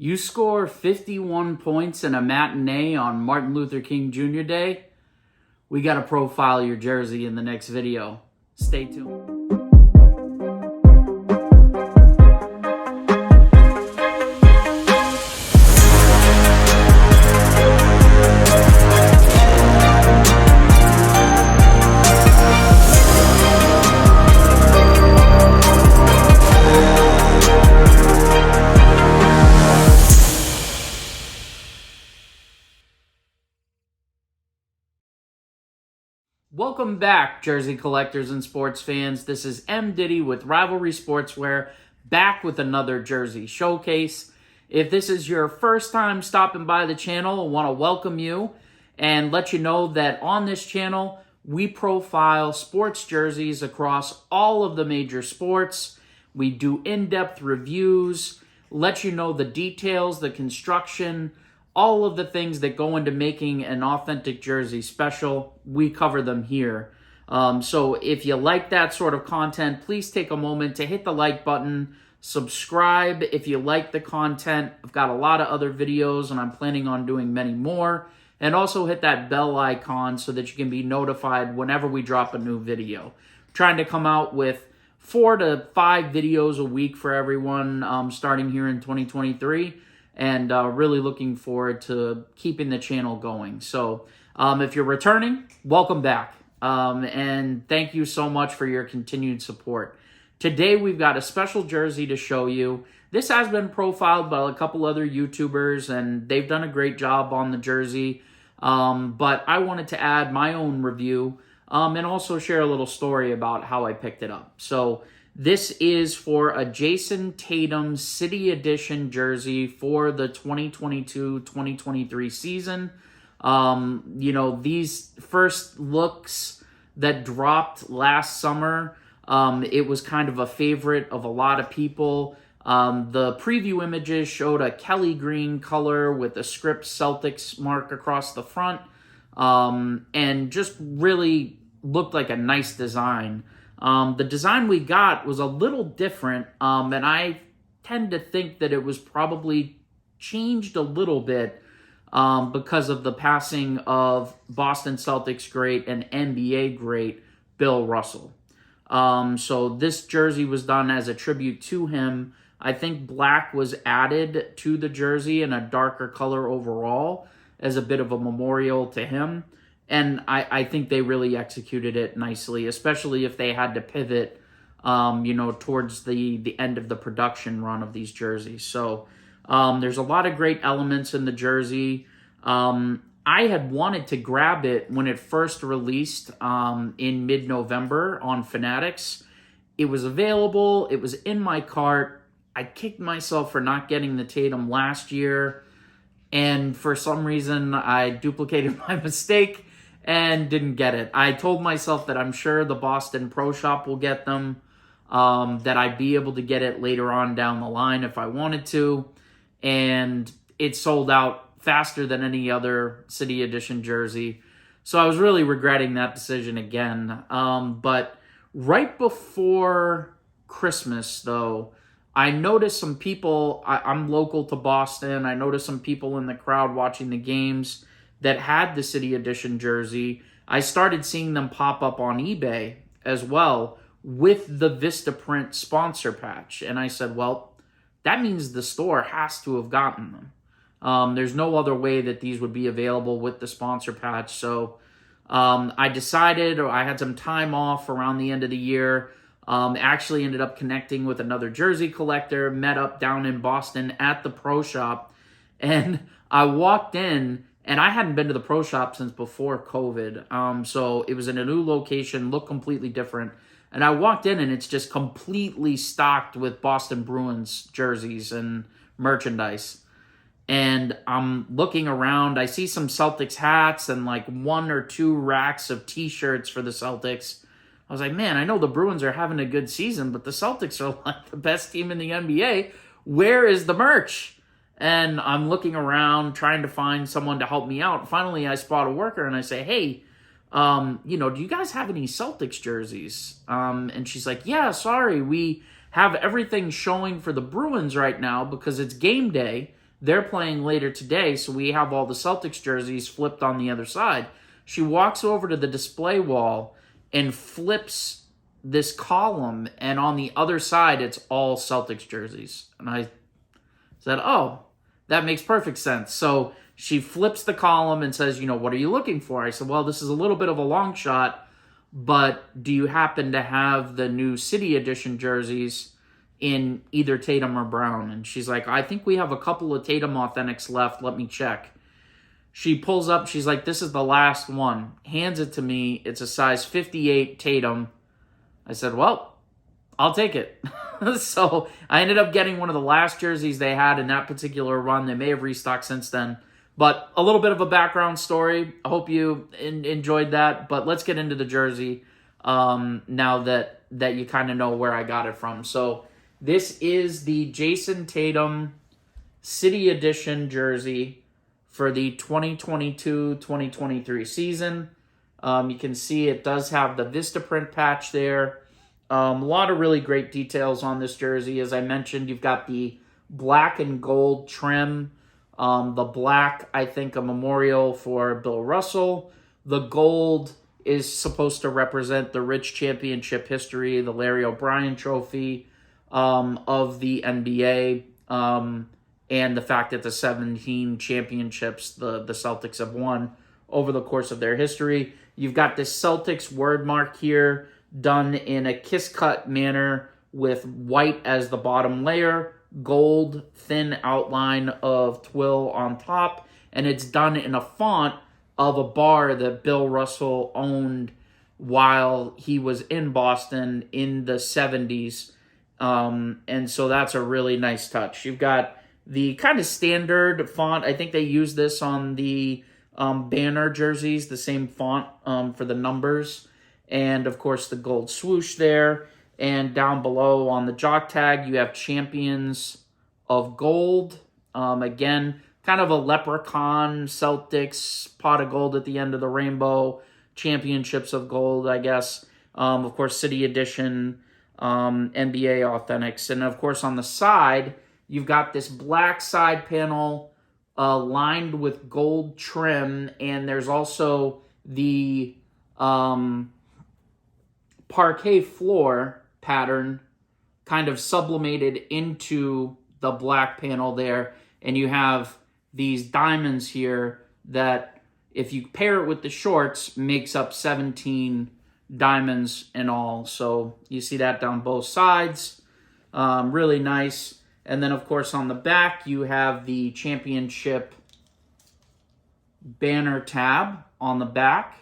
You score 51 points in a matinee on Martin Luther King Jr. Day? We got to profile your jersey in the next video. Stay tuned. Welcome back, jersey collectors and sports fans. This is M. Diddy with Rivalry Sportswear, back with another jersey showcase. If this is your first time stopping by the channel, I want to welcome you and let you know that on this channel, we profile sports jerseys across all of the major sports. We do in-depth reviews, let you know the details, the construction, all of the things that go into making an authentic jersey special. We cover them here. So if you like that sort of content, please take a moment to hit the like button, subscribe if you like the content. I've got a lot of other videos and I'm planning on doing many more. And also hit that bell icon so that you can be notified whenever we drop a new video. I'm trying to come out with 4 to 5 videos a week for everyone starting here in 2023. And really looking forward to keeping the channel going. So if you're returning, welcome back. And thank you so much for your continued support. Today we've got a special jersey to show you. This has been profiled by a couple other YouTubers and they've done a great job on the jersey. But I wanted to add my own review and also share a little story about how I picked it up. So this is for a Jayson Tatum City Edition jersey for the 2022-2023 season. These first looks that dropped last summer, it was kind of a favorite of a lot of people. The preview images showed a Kelly green color with a script Celtics mark across the front, and just really looked like a nice design. The design we got was a little different, and I tend to think that it was probably changed a little bit because of the passing of Boston Celtics great and NBA great Bill Russell. So this jersey was done as a tribute to him. I think black was added to the jersey in a darker color overall as a bit of a memorial to him. And I think they really executed it nicely, especially if they had to pivot, towards the end of the production run of these jerseys. So there's a lot of great elements in the jersey. I had wanted to grab it when it first released in mid-November on Fanatics. It was available. It was in my cart. I kicked myself for not getting the Tatum last year. And for some reason, I duplicated my mistake and didn't get it. I told myself that I'm sure the Boston Pro Shop will get them, that I'd be able to get it later on down the line if I wanted to, and it sold out faster than any other City Edition jersey. So I was really regretting that decision again. But right before Christmas, though, I noticed some people, I'm local to Boston, I noticed some people in the crowd watching the games that had the City Edition jersey. I started seeing them pop up on eBay as well with the Vistaprint sponsor patch. And I said, well, that means the store has to have gotten them. There's no other way that these would be available with the sponsor patch. So I decided, or I had some time off around the end of the year, actually ended up connecting with another jersey collector, met up down in Boston at the Pro Shop, and I walked in. And I hadn't been to the Pro Shop since before COVID. So it was in a new location, looked completely different. And I walked in and it's just completely stocked with Boston Bruins jerseys and merchandise. And I'm looking around. I see some Celtics hats and like 1 or 2 racks of t-shirts for the Celtics. I was like, man, I know the Bruins are having a good season, but the Celtics are like the best team in the NBA. Where is the merch? And I'm looking around trying to find someone to help me out. Finally, I spot a worker and I say, hey, do you guys have any Celtics jerseys? And she's like, yeah, sorry, we have everything showing for the Bruins right now because it's game day They're playing later today, so we have all the Celtics jerseys flipped on the other side. She walks over to the display wall and flips this column, and on the other side, it's all Celtics jerseys. And I said, oh, that makes perfect sense. So she flips the column and says, what are you looking for? I said, well, this is a little bit of a long shot, but do you happen to have the new City Edition jerseys in either Tatum or Brown? And she's like, I think we have a couple of Tatum Authentics left. Let me check. She pulls up. She's like, this is the last one. Hands it to me. It's a size 58 Tatum. I said, well, I'll take it. So I ended up getting one of the last jerseys they had in that particular run. They may have restocked since then. But a little bit of a background story. I hope you enjoyed that. But let's get into the jersey now that you kind of know where I got it from. So this is the Jayson Tatum City Edition jersey for the 2022-2023 season. You can see it does have the Vistaprint patch there. A lot of really great details on this jersey. As I mentioned, you've got the black and gold trim. The black, I think, a memorial for Bill Russell. The gold is supposed to represent the rich championship history, the Larry O'Brien trophy of the NBA, and the fact that the 17 championships the Celtics have won over the course of their history. You've got this Celtics word mark here done in a kiss-cut manner with white as the bottom layer, gold thin outline of twill on top, and it's done in a font of a bar that Bill Russell owned while he was in Boston in the 70s. And so that's a really nice touch. You've got the kind of standard font. I think they use this on the banner jerseys, the same font for the numbers. And, of course, the gold swoosh there. And down below on the jock tag, you have Champions of Gold. Again, kind of a leprechaun, Celtics, pot of gold at the end of the rainbow. Championships of Gold, I guess. Of course, City Edition, NBA Authentics. And, of course, on the side, you've got this black side panel lined with gold trim. And there's also the parquet floor pattern kind of sublimated into the black panel there, and you have these diamonds here that, if you pair it with the shorts, makes up 17 diamonds in all. So you see that down both sides. Really nice. And then, of course, on the back, you have the championship banner tab on the back,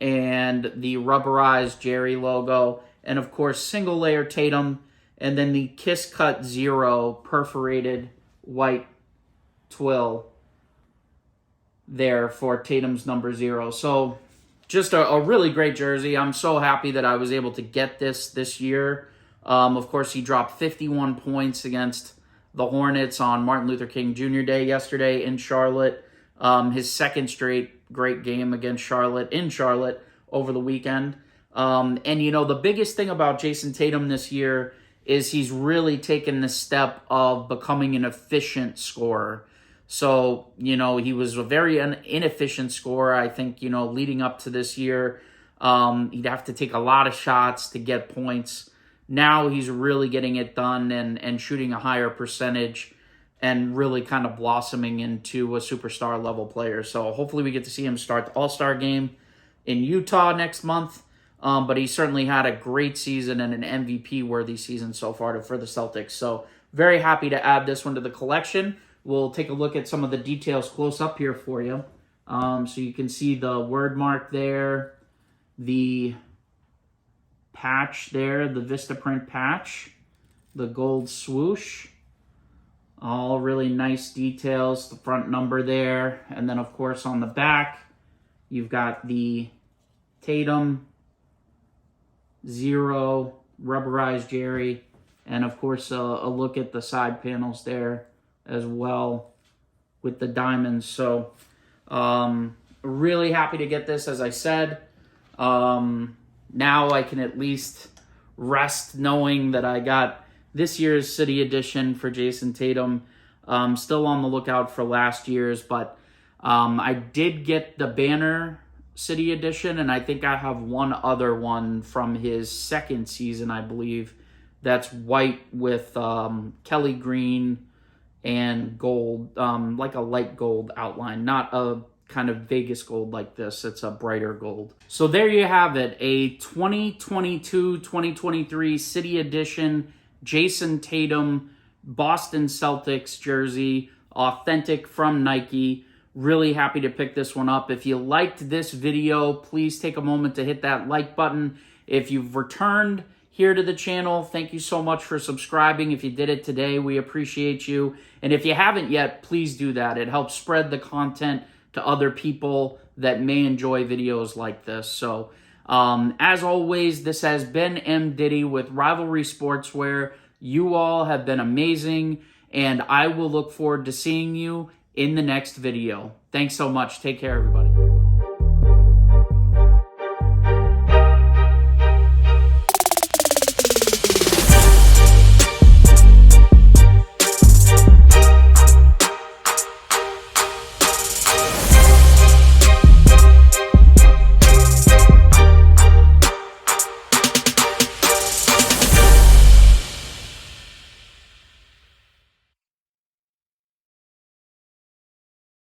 and the rubberized Jerry logo, and of course single layer Tatum, and then the Kiss Cut 0 perforated white twill there for Tatum's number 0. So just a really great jersey. I'm so happy that I was able to get this year. Of course, he dropped 51 points against the Hornets on Martin Luther King Jr. Day yesterday in Charlotte. His second straight great game against Charlotte over the weekend. And, the biggest thing about Jayson Tatum this year is he's really taken the step of becoming an efficient scorer. So, he was a very inefficient scorer, I think, leading up to this year. He'd have to take a lot of shots to get points. Now he's really getting it done and shooting a higher percentage and really kind of blossoming into a superstar level player. So hopefully we get to see him start the All-Star game in Utah next month. But he certainly had a great season and an MVP-worthy season so far for the Celtics. So very happy to add this one to the collection. We'll take a look at some of the details close up here for you. So you can see the word mark there, the patch there, the Vistaprint patch, the gold swoosh. All really nice details, the front number there. And then, of course, on the back, you've got the Tatum 0 rubberized Jerry. And, of course, a look at the side panels there as well with the diamonds. So, really happy to get this, as I said. Now I can at least rest knowing that I got this year's City Edition for Jayson Tatum. Still on the lookout for last year's, but I did get the Banner City Edition, and I think I have one other one from his second season, I believe, that's white with Kelly green and gold, like a light gold outline, not a kind of Vegas gold like this. It's a brighter gold. So there you have it, a 2022-2023 City Edition Jayson Tatum Boston Celtics jersey, authentic from Nike. Really happy to pick this one up. If you liked this video, please take a moment to hit that like button. If you've returned here to the channel, thank you so much for subscribing. If you did it today, we appreciate you. And if you haven't yet, please do that. It helps spread the content to other people that may enjoy videos like this. So, as always, this has been M. Diddy with Rivalry Sportswear. You all have been amazing, and I will look forward to seeing you in the next video. Thanks so much. Take care, everybody.